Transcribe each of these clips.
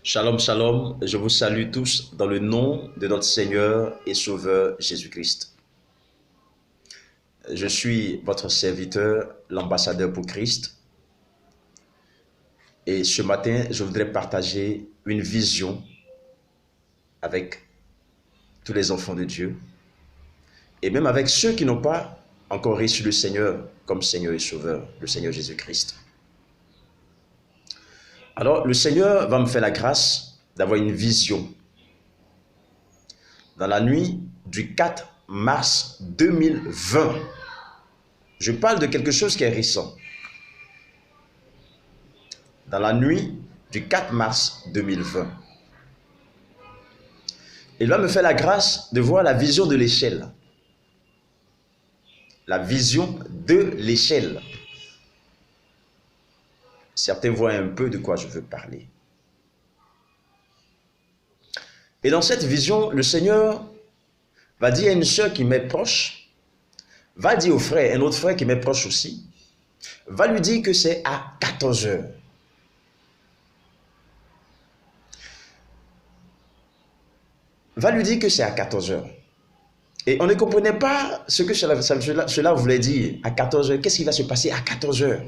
Shalom, shalom, je vous salue tous dans le nom de notre Seigneur et Sauveur Jésus-Christ. Je suis votre serviteur, l'ambassadeur pour Christ. Et ce matin, je voudrais partager une vision avec tous les enfants de Dieu et même avec ceux qui n'ont pas encore reçu le Seigneur comme Seigneur et Sauveur, le Seigneur Jésus-Christ. Alors, le Seigneur va me faire la grâce d'avoir une vision. Dans la nuit du 4 mars 2020, je parle de quelque chose qui est récent. Dans la nuit du 4 mars 2020, il va me faire la grâce de voir la vision de l'échelle. La vision de l'échelle. Certains voient un peu de quoi je veux parler. Et dans cette vision, le Seigneur va dire à une sœur qui m'est proche, va dire au frère, un autre frère qui m'est proche aussi, va lui dire que c'est à 14 heures. Va lui dire que c'est à 14 heures. Et on ne comprenait pas ce que cela voulait dire. À 14 heures, qu'est-ce qui va se passer à 14 heures?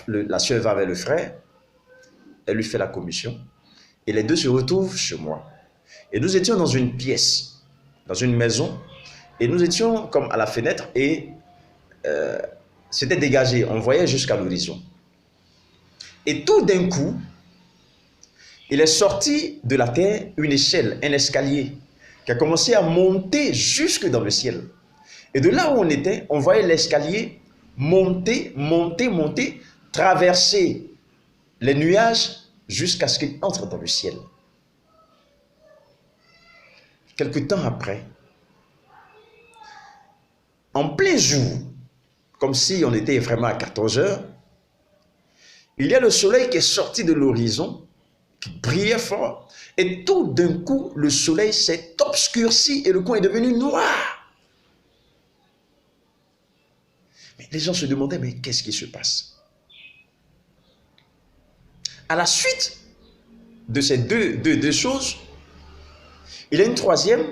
La sœur va vers le frère, elle lui fait la commission, et les deux se retrouvent chez moi. Et nous étions dans une pièce, dans une maison, et nous étions comme à la fenêtre, et c'était dégagé, on voyait jusqu'à l'horizon. Et tout d'un coup, il est sorti de la terre une échelle, un escalier, qui a commencé à monter jusque dans le ciel. Et de là où on était, on voyait l'escalier monter, monter, monter, traverser les nuages jusqu'à ce qu'il entre dans le ciel. Quelque temps après, en plein jour, comme si on était vraiment à 14 heures, il y a le soleil qui est sorti de l'horizon, qui brillait fort, et tout d'un coup, le soleil s'est obscurci et le coin est devenu noir. Mais les gens se demandaient, mais qu'est-ce qui se passe? À la suite de ces deux choses, il y a une troisième,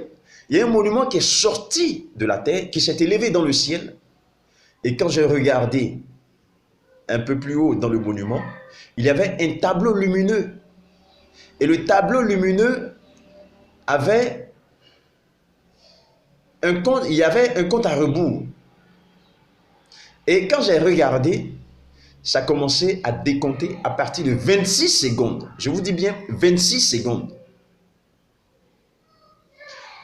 il y a un monument qui est sorti de la terre, qui s'est élevé dans le ciel. Et quand j'ai regardé un peu plus haut dans le monument, il y avait un tableau lumineux. Et le tableau lumineux avait un compte, il y avait un compte à rebours. Et quand j'ai regardé, ça commençait à décompter à partir de 26 secondes. Je vous dis bien 26 secondes.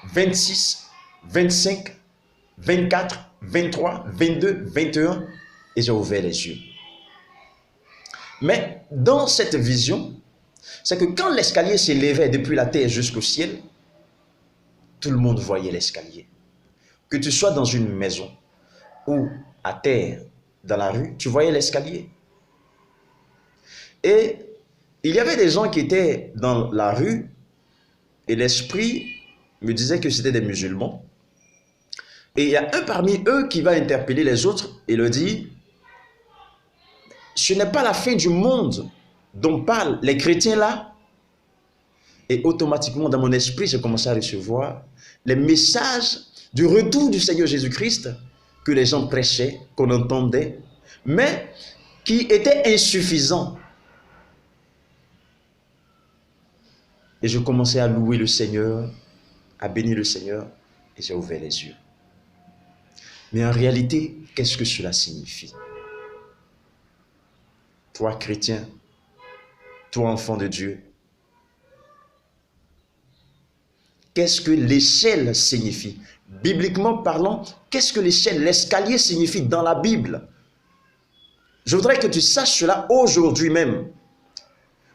26, 25, 24, 23, 22, 21, et j'ai ouvert les yeux. Mais dans cette vision, c'est que quand l'escalier s'élevait depuis la terre jusqu'au ciel, tout le monde voyait l'escalier. Que tu sois dans une maison ou à terre, dans la rue, tu voyais l'escalier. Et il y avait des gens qui étaient dans la rue et l'esprit me disait que c'était des musulmans. Et il y a un parmi eux qui va interpeller les autres et leur dit, ce n'est pas la fin du monde dont parlent les chrétiens là. Et automatiquement dans mon esprit, j'ai commencé à recevoir les messages du retour du Seigneur Jésus-Christ que les gens prêchaient, qu'on entendait, mais qui étaient insuffisants. Et je commençais à louer le Seigneur, à bénir le Seigneur, et j'ai ouvert les yeux. Mais en réalité, qu'est-ce que cela signifie? Toi, chrétien, toi, enfant de Dieu, qu'est-ce que l'échelle signifie? Bibliquement parlant, qu'est-ce que l'échelle, l'escalier signifie dans la Bible? Je voudrais que tu saches cela aujourd'hui même,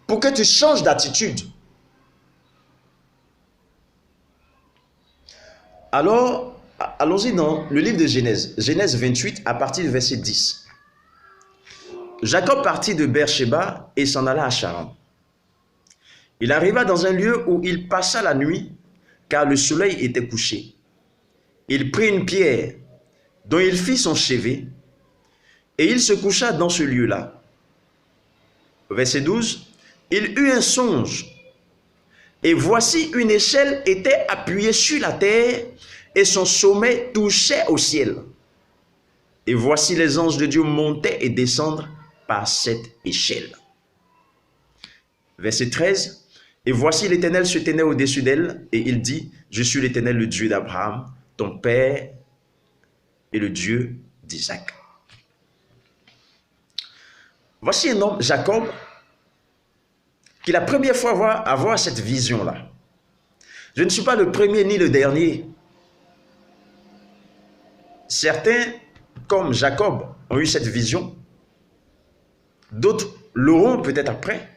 pour que tu changes d'attitude. Alors, allons-y dans le livre de Genèse, Genèse 28, à partir du verset 10. Jacob partit de Beersheba et s'en alla à Charan. Il arriva dans un lieu où il passa la nuit, car le soleil était couché. Il prit une pierre dont il fit son chevet, et il se coucha dans ce lieu-là. Verset 12. il eut un songe. Et voici une échelle était appuyée sur la terre et son sommet touchait au ciel. Et voici les anges de Dieu montaient et descendre par cette échelle. Verset 13. Et voici l'Éternel se tenait au-dessus d'elle et il dit, je suis l'Éternel, le Dieu d'Abraham, ton père et le Dieu d'Isaac. Voici un homme, Jacob, qui la première fois va avoir cette vision-là. Je ne suis pas le premier ni le dernier. Certains, comme Jacob, ont eu cette vision. D'autres l'auront peut-être après.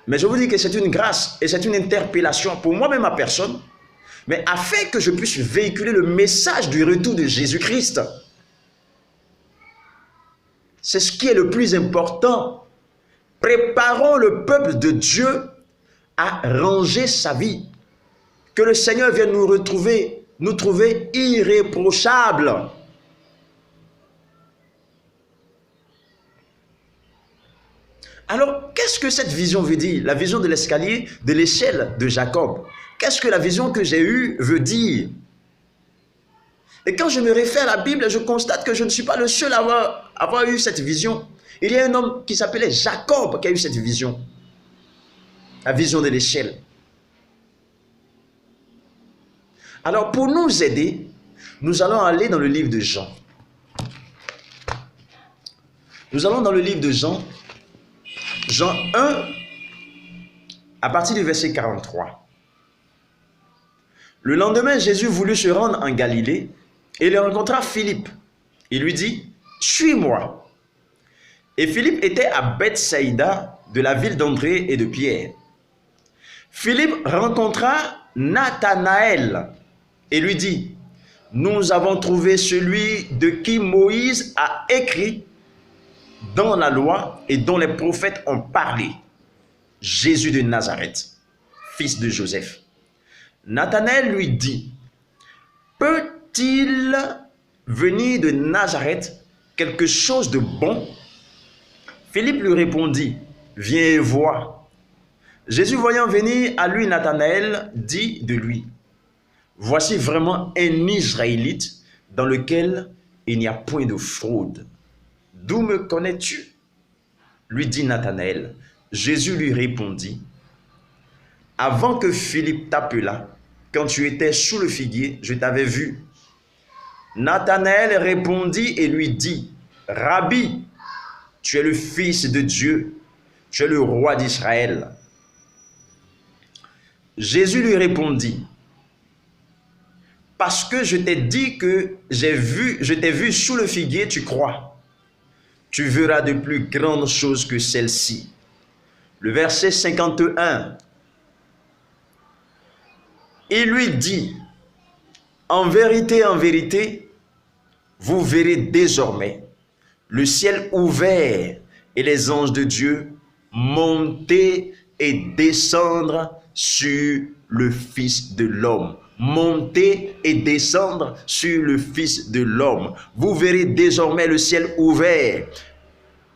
Mais je vous dis que c'est une grâce et c'est une interpellation pour moi-même, ma personne, mais afin que je puisse véhiculer le message du retour de Jésus-Christ. C'est ce qui est le plus important. Préparons le peuple de Dieu à ranger sa vie. Que le Seigneur vienne nous trouver irréprochables. Alors, qu'est-ce que cette vision veut dire? La vision de l'escalier, de l'échelle de Jacob. Qu'est-ce que la vision que j'ai eue veut dire? Et quand je me réfère à la Bible, je constate que je ne suis pas le seul à avoir eu cette vision. Il y a un homme qui s'appelait Jacob qui a eu cette vision. La vision de l'échelle. Alors, pour nous aider, nous allons aller dans le livre de Jean. Nous allons dans le livre de Jean, Jean 1, à partir du verset 43. Le lendemain, Jésus voulut se rendre en Galilée et il rencontra Philippe. Il lui dit, « Suis-moi » Et Philippe était à Bethsaïda, de la ville d'André et de Pierre. Philippe rencontra Nathanaël et lui dit, « Nous avons trouvé celui de qui Moïse a écrit dans la loi et dont les prophètes ont parlé, Jésus de Nazareth, fils de Joseph. » Nathanaël lui dit, « Peut-il venir de Nazareth quelque chose de bon ?» Philippe lui répondit, « Viens et vois. » Jésus, voyant venir à lui Nathanaël, dit de lui, « Voici vraiment un Israélite dans lequel il n'y a point de fraude. D'où me connais-tu » lui dit Nathanaël. Jésus lui répondit, « Avant que Philippe t'appelât, quand tu étais sous le figuier, je t'avais vu. » Nathanaël répondit et lui dit, « Rabbi, tu es le Fils de Dieu, tu es le roi d'Israël. » Jésus lui répondit, « Parce que je t'ai dit que je t'ai vu sous le figuier, tu crois. Tu verras de plus grandes choses que celles-ci. » Le verset 51. Il lui dit, « En vérité, vous verrez désormais le ciel ouvert et les anges de Dieu monter et descendre sur le Fils de l'homme. » Monter et descendre sur le Fils de l'homme. Vous verrez désormais le ciel ouvert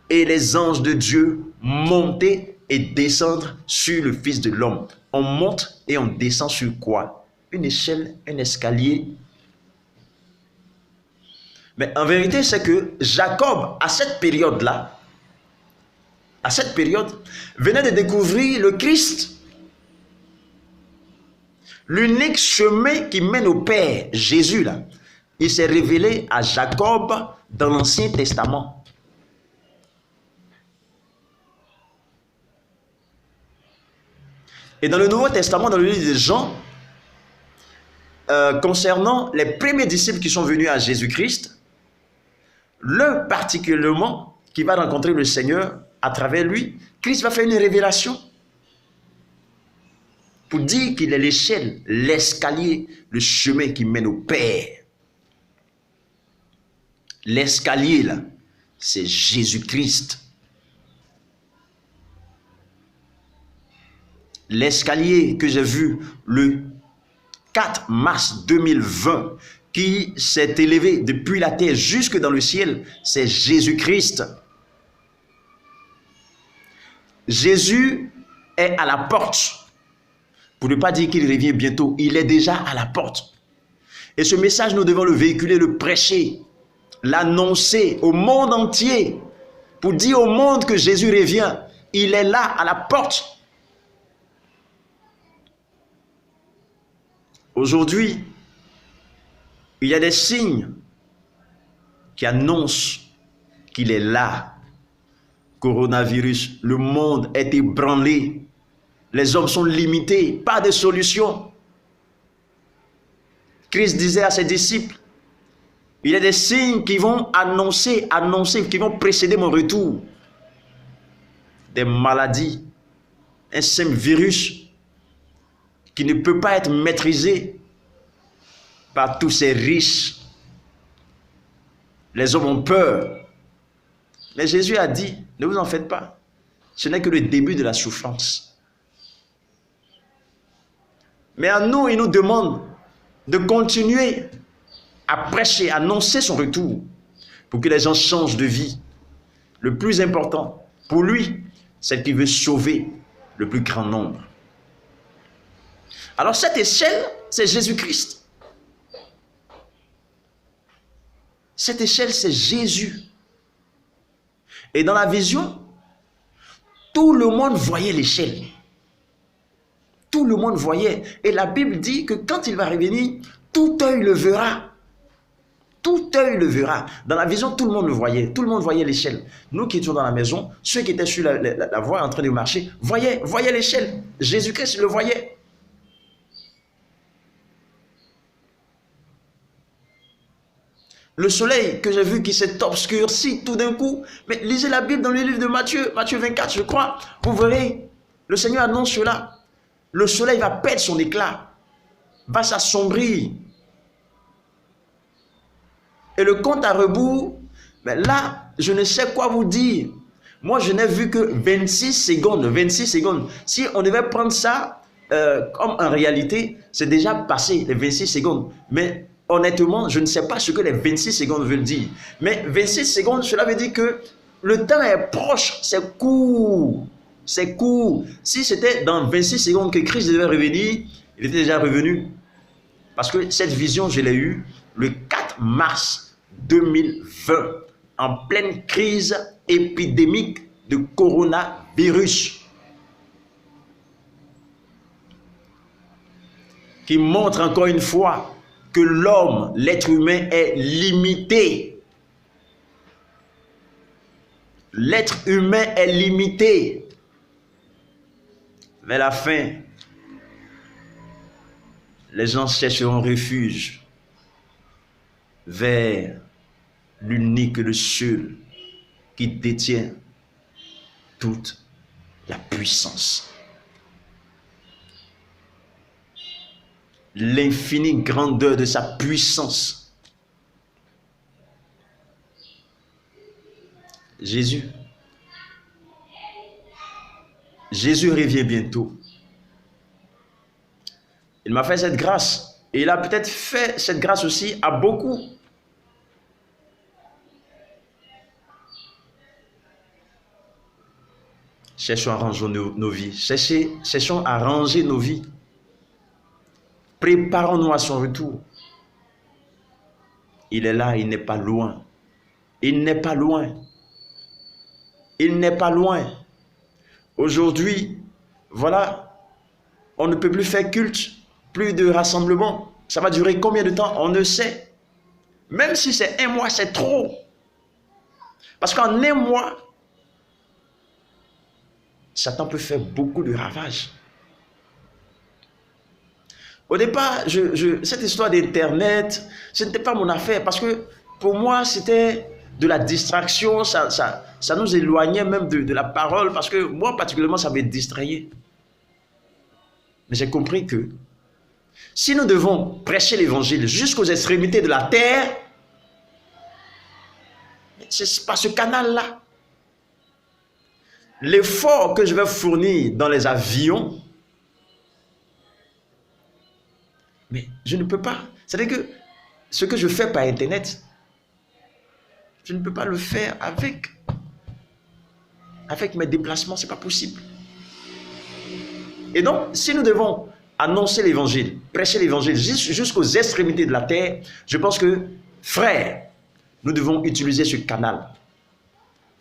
et les anges de Dieu monter et descendre sur le Fils de l'homme. On monte et on descend sur quoi? Une échelle, un escalier. Mais en vérité, c'est que Jacob, à cette période-là, venait de découvrir le Christ. L'unique chemin qui mène au Père, Jésus, là, il s'est révélé à Jacob dans l'Ancien Testament. Et dans le Nouveau Testament, dans le livre de Jean, concernant les premiers disciples qui sont venus à Jésus-Christ, l'un particulièrement qui va rencontrer le Seigneur à travers lui, Christ va faire une révélation pour dire qu'il est l'échelle, l'escalier, le chemin qui mène au Père. L'escalier, là, c'est Jésus-Christ. L'escalier que j'ai vu le 4 mars 2020, qui s'est élevé depuis la terre jusque dans le ciel, c'est Jésus-Christ. Jésus est à la porte. Pour ne pas dire qu'il revient bientôt, il est déjà à la porte. Et ce message, nous devons le véhiculer, le prêcher, l'annoncer au monde entier, pour dire au monde que Jésus revient. Il est là, à la porte. Aujourd'hui, il y a des signes qui annoncent qu'il est là. Coronavirus, le monde est ébranlé. Les hommes sont limités, pas de solution. Christ disait à ses disciples, il y a des signes qui vont annoncer, qui vont précéder mon retour. Des maladies, un simple virus qui ne peut pas être maîtrisé par tous ces riches. Les hommes ont peur. Mais Jésus a dit, ne vous en faites pas. Ce n'est que le début de la souffrance. Mais à nous, il nous demande de continuer à prêcher, à annoncer son retour pour que les gens changent de vie. Le plus important pour lui, c'est qu'il veut sauver le plus grand nombre. Alors cette échelle, c'est Jésus-Christ. Cette échelle, c'est Jésus. Et dans la vision, tout le monde voyait l'échelle. Tout le monde voyait. Et la Bible dit que quand il va revenir, tout œil le verra. Tout œil le verra. Dans la vision, tout le monde le voyait. Tout le monde voyait l'échelle. Nous qui étions dans la maison, ceux qui étaient sur la voie en train de marcher, voyaient l'échelle. Jésus-Christ le voyait. Le soleil que j'ai vu qui s'est obscurci tout d'un coup. Mais lisez la Bible dans le livre de Matthieu, Matthieu 24, je crois. Vous verrez, le Seigneur annonce cela. Le soleil va perdre son éclat, va s'assombrir. Et le compte à rebours, mais là, je ne sais quoi vous dire. Moi, je n'ai vu que 26 secondes. 26 secondes. Si on devait prendre ça comme en réalité, c'est déjà passé, les 26 secondes. Mais honnêtement, je ne sais pas ce que les 26 secondes veulent dire. Mais 26 secondes, cela veut dire que le temps est proche, c'est court. C'est court. Si c'était dans 26 secondes que Christ devait revenir, il était déjà revenu. Parce que cette vision, je l'ai eue le 4 mars 2020, en pleine crise épidémique de coronavirus, qui montre encore une fois que l'homme, l'être humain est limité. L'être humain est limité. Vers la fin, les gens chercheront refuge vers l'unique, le seul qui détient toute la puissance. L'infinie grandeur de sa puissance. Jésus revient bientôt. Il m'a fait cette grâce. Et il a peut-être fait cette grâce aussi à beaucoup. Cherchons à ranger nos vies. Cherchons à ranger nos vies. Préparons-nous à son retour. Il est là, il n'est pas loin. Il n'est pas loin. Il n'est pas loin. Aujourd'hui, voilà, on ne peut plus faire culte, plus de rassemblement. Ça va durer combien de temps? On ne sait. Même si c'est 1 mois, c'est trop. Parce qu'en 1 mois, Satan peut faire beaucoup de ravages. Au départ, cette histoire d'Internet, ce n'était pas mon affaire. Parce que pour moi, c'était de la distraction. Ça nous éloignait même de la parole. Parce que moi, particulièrement, ça me distrayait. Mais j'ai compris que si nous devons prêcher l'évangile jusqu'aux extrémités de la terre, c'est par ce canal-là. L'effort que je vais fournir dans les avions, mais je ne peux pas. C'est-à-dire que ce que je fais par Internet, je ne peux pas le faire avec avec mes déplacements, ce n'est pas possible. Et donc, si nous devons annoncer l'évangile, prêcher l'évangile jusqu'aux extrémités de la terre, je pense que, frères, nous devons utiliser ce canal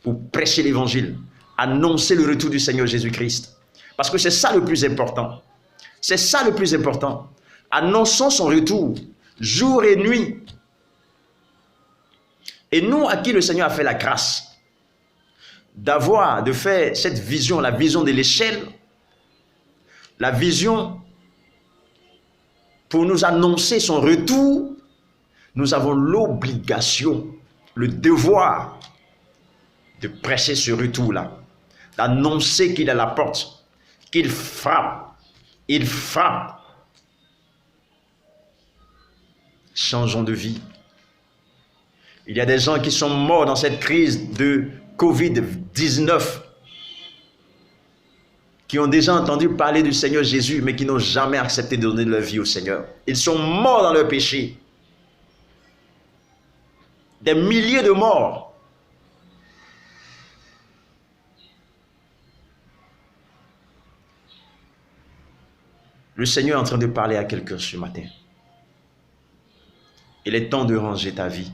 pour prêcher l'évangile, annoncer le retour du Seigneur Jésus-Christ. Parce que c'est ça le plus important. C'est ça le plus important. Annonçons son retour, jour et nuit. Et nous, à qui le Seigneur a fait la grâce de faire cette vision, la vision de l'échelle, la vision pour nous annoncer son retour, nous avons l'obligation, le devoir de prêcher ce retour-là, d'annoncer qu'il est à la porte, qu'il frappe, il frappe. Changeons de vie. Il y a des gens qui sont morts dans cette crise de Covid-19, qui ont déjà entendu parler du Seigneur Jésus, mais qui n'ont jamais accepté de donner leur vie au Seigneur. Ils sont morts dans leur péché. Des milliers de morts. Le Seigneur est en train de parler à quelqu'un ce matin. Il est temps de ranger ta vie.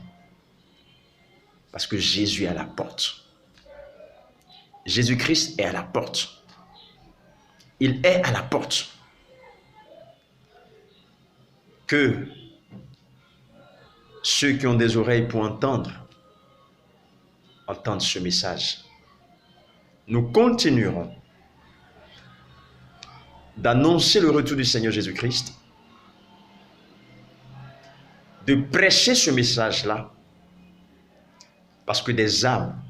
Parce que Jésus est à la porte. Jésus-Christ est à la porte. Il est à la porte. Que ceux qui ont des oreilles pour entendre, entendent ce message. Nous continuerons d'annoncer le retour du Seigneur Jésus-Christ, de prêcher ce message-là, parce que des âmes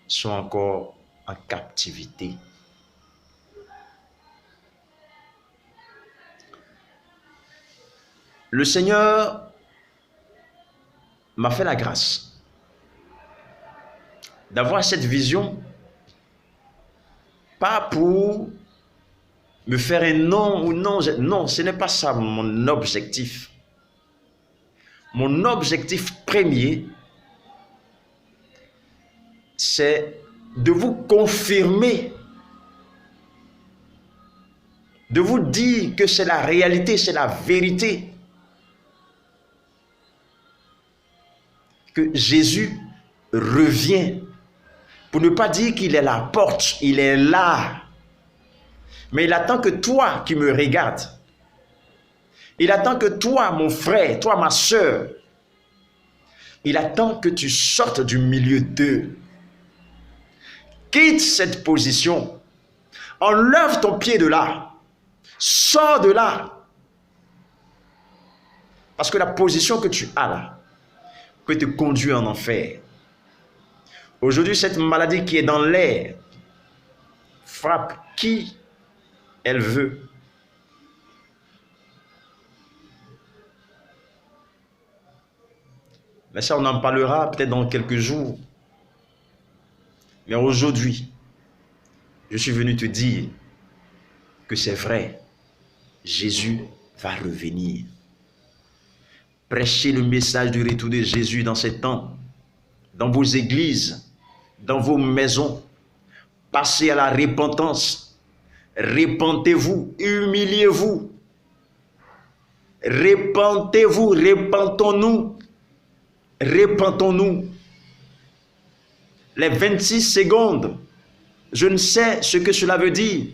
sont encore en captivité. Le Seigneur m'a fait la grâce d'avoir cette vision, pas pour me faire un nom ou non. Non, ce n'est pas ça mon objectif. Mon objectif premier, c'est de vous confirmer, de vous dire que c'est la réalité, c'est la vérité. Que Jésus revient, pour ne pas dire qu'il est à la porte, il est là. Mais il attend que toi qui me regardes, il attend que toi, mon frère, toi, ma soeur, il attend que tu sortes du milieu d'eux. Quitte cette position, enlève ton pied de là, sors de là. Parce que la position que tu as là, peut te conduire en enfer. Aujourd'hui, cette maladie qui est dans l'air frappe qui elle veut. Mais ça, on en parlera peut-être dans quelques jours. Mais aujourd'hui, je suis venu te dire que c'est vrai. Jésus va revenir. Prêchez le message du retour de Jésus dans ces temps, dans vos églises, dans vos maisons. Passez à la repentance. Repentez-vous, humiliez-vous. Repentez-vous, repentons-nous. Repentons-nous. Les 26 secondes, je ne sais ce que cela veut dire.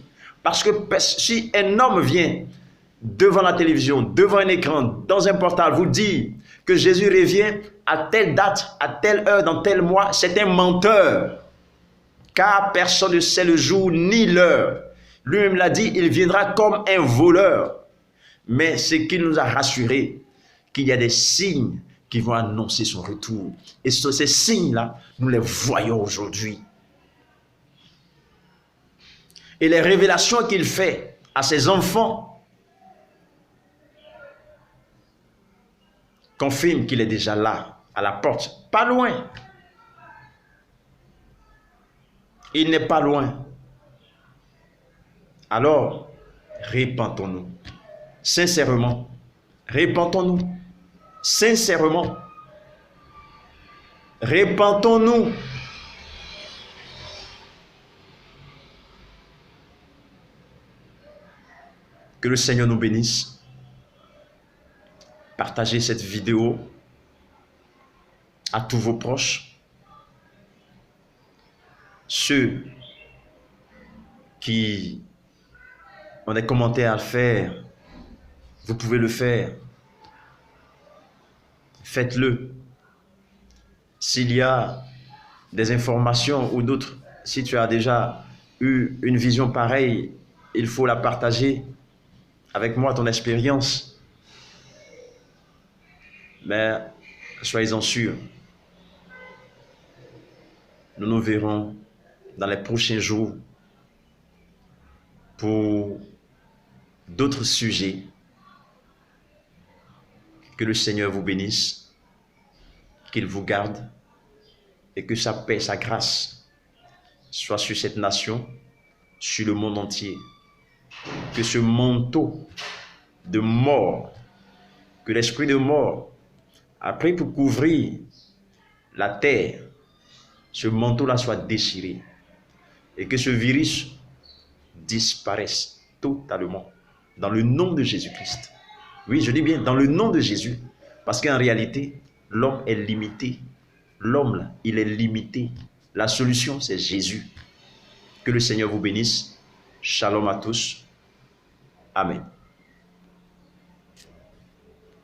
Parce que si un homme vient devant la télévision, devant un écran, dans un portable, vous dit que Jésus revient à telle date, à telle heure, dans tel mois, c'est un menteur. Car personne ne sait le jour ni l'heure. Lui-même l'a dit, il viendra comme un voleur. Mais ce qu'il nous a rassuré, qu'il y a des signes qui vont annoncer son retour. Et ces signes-là, nous les voyons aujourd'hui. Et les révélations qu'il fait à ses enfants confirme qu'il est déjà là, à la porte, pas loin. Il n'est pas loin. Alors, repentons-nous. Sincèrement, repentons-nous. Sincèrement, repentons-nous. Que le Seigneur nous bénisse. Partagez cette vidéo à tous vos proches. Ceux qui ont des commentaires à faire, vous pouvez le faire. Faites-le. S'il y a des informations ou d'autres, si tu as déjà eu une vision pareille, il faut la partager avec moi, ton expérience. Mais soyez-en sûrs, nous nous verrons dans les prochains jours pour d'autres sujets. Que le Seigneur vous bénisse, qu'il vous garde et que sa paix, sa grâce soit sur cette nation, sur le monde entier. Que ce manteau de mort, que l'esprit de mort a pris pour couvrir la terre, ce manteau-là soit déchiré et que ce virus disparaisse totalement dans le nom de Jésus-Christ. Oui, je dis bien dans le nom de Jésus, parce qu'en réalité, l'homme est limité. L'homme, il est limité. La solution, c'est Jésus. Que le Seigneur vous bénisse. Shalom à tous. Amen.